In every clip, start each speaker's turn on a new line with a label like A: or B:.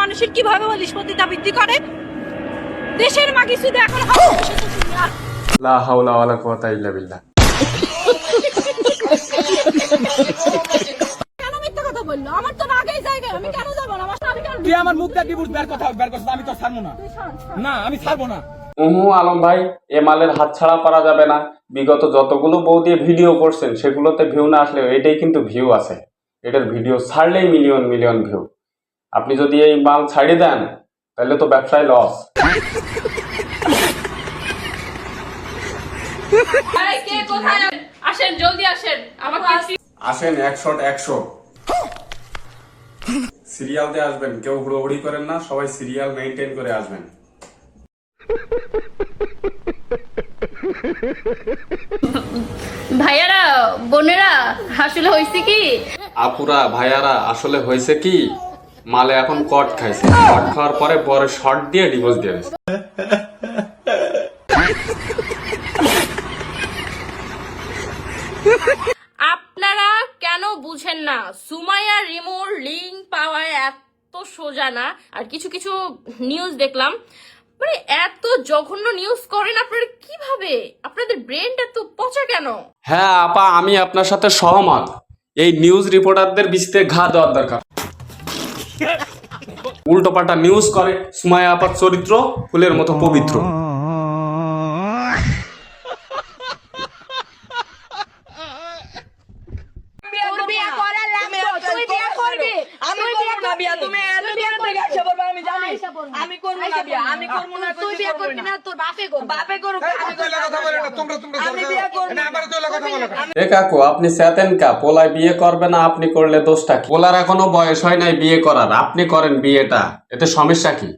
A: মানুষের কিভাবে নিষ্পত্তিতা বৃদ্ধি করে? দেশের মা কিছু এখন
B: লা হাওলা ওয়ালা কুওয়াতা ইল্লা বিল্লাহ।
A: কেন মিথ্যা কথা বললো? আমার তো আগেই জায়গা, আমি কেন যাব না?
C: তুই আমার মুখ দেখি বুঝবার কথা বের করছিস, আমি তো ছাড়বো না। না আমি ছাড়বো না।
B: আলম ভাই, এ মালের হাতছাড়া করা যাবে না। বিগত যতগুলো বউ দিয়ে ভিডিও করছেন সেগুলোতে ভিউ না আসলে এটাই কিন্তু ভিউ আছে। এটার ভিডিও ছাড়লেই মিলিয়ন মিলিয়ন ভিউ। আপনি যদি এই মাল ছাড়িয়ে দেন তাহলে তো ব্যবসায় লস।
D: কে কোথায় আসেন, জলদি আসেন, আমাকে
B: আসেন 100 সিরিয়ালতে আসবেন, কেউ হুড়োহুড়ি করেন না, সবাই সিরিয়াল মেনটেন করে আসবেন।
D: ভাইয়ারা বোনেরা আসলে হয়েছে কি,
B: আপুরা ভাইয়ারা আসলে হয়েছে কি, মালে এখন কট খাইছে, কট খাওয়ার পরে পরে শর্ট দিয়ে ডিভোর্স দিয়ে দিয়েছে।
D: আপনারা কেন বুঝেন না সুমাইয়া রিমুর লিঙ্ক পাওয়া এত সোজা না। আর কিছু কিছু নিউজ দেখলাম, মানে এত জঘন্য নিউজ করেন আপনারা কিভাবে? আপনাদের ব্রেনটা তো পচা কেন?
B: হ্যাঁ আপা, আমি আপনার সাথে সহমত। এই নিউজ রিপোর্টারদের বিস্তে ঘা দেওয়ার দরকার। উল্টোপাল্টা নিউজ করে। সুমাইয়া আপার চরিত্র ফুলের মতো পবিত্র। এ কাকু, আপনি চেতেন কা? পোলায় বিয়ে করবে না, আপনি করলে দোষটা কি? পোলার এখনো বয়স হয় নাই বিয়ে করার, আপনি করেন বিয়েটা, এতে সমস্যা কি?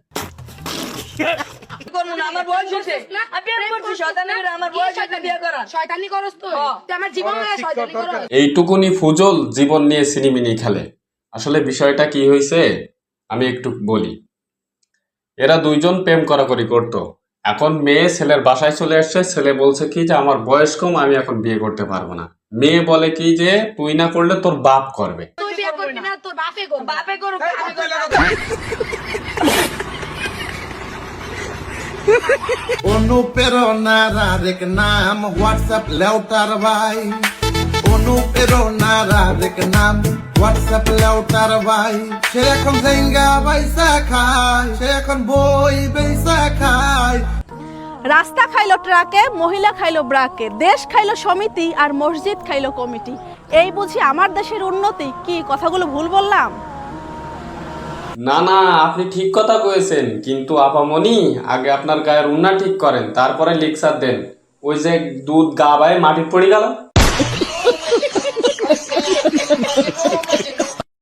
B: এইটুকুনি ফুজল জীবন নিয়ে সিনিমিনি খেলে। আসলে বিষয়টা কি হয়েছে আমি একটু বলি। এরা দুইজন প্রেম করাকরি করতো। এখন মেয়ে ছেলের বাসায় চলে আসছে, ছেলে বলছে কি যে আমার বয়স কম, আমি এখন বিয়ে করতে পারবো না। মেয়ে বলে কি যে তুই না করলে তোর বাপ করবে।
E: অনুপ্রেরণার আরেক নাম হোয়াটসঅ্যাপ লেউটার ভাই। অনুপ্রেরণার আরেক নাম হোয়াটসঅ্যাপ লেউটার ভাই। সে এখন ঝেঙ্গা বাইসা খায়, সে এখন বই বেসা খায়।
A: রাস্তা খাইলো ট্রাকে, মহিলা খাইলো ব্রাকে, দেশ খাইলো সমিতি আর মসজিদ খাইলো কমিটি। এই বুঝি আমার দেশের উন্নতি? কি কথাগুলো ভুল বললাম?
B: না না, আপনি ঠিক কথা কয়েছেন, কিন্তু আপামনি আগে আপনার গায়ের উন্না ঠিক করেন, তারপরে লেকচার দেন। ওই যে দুধ গা বায়ে মাটি পড়ে গেল।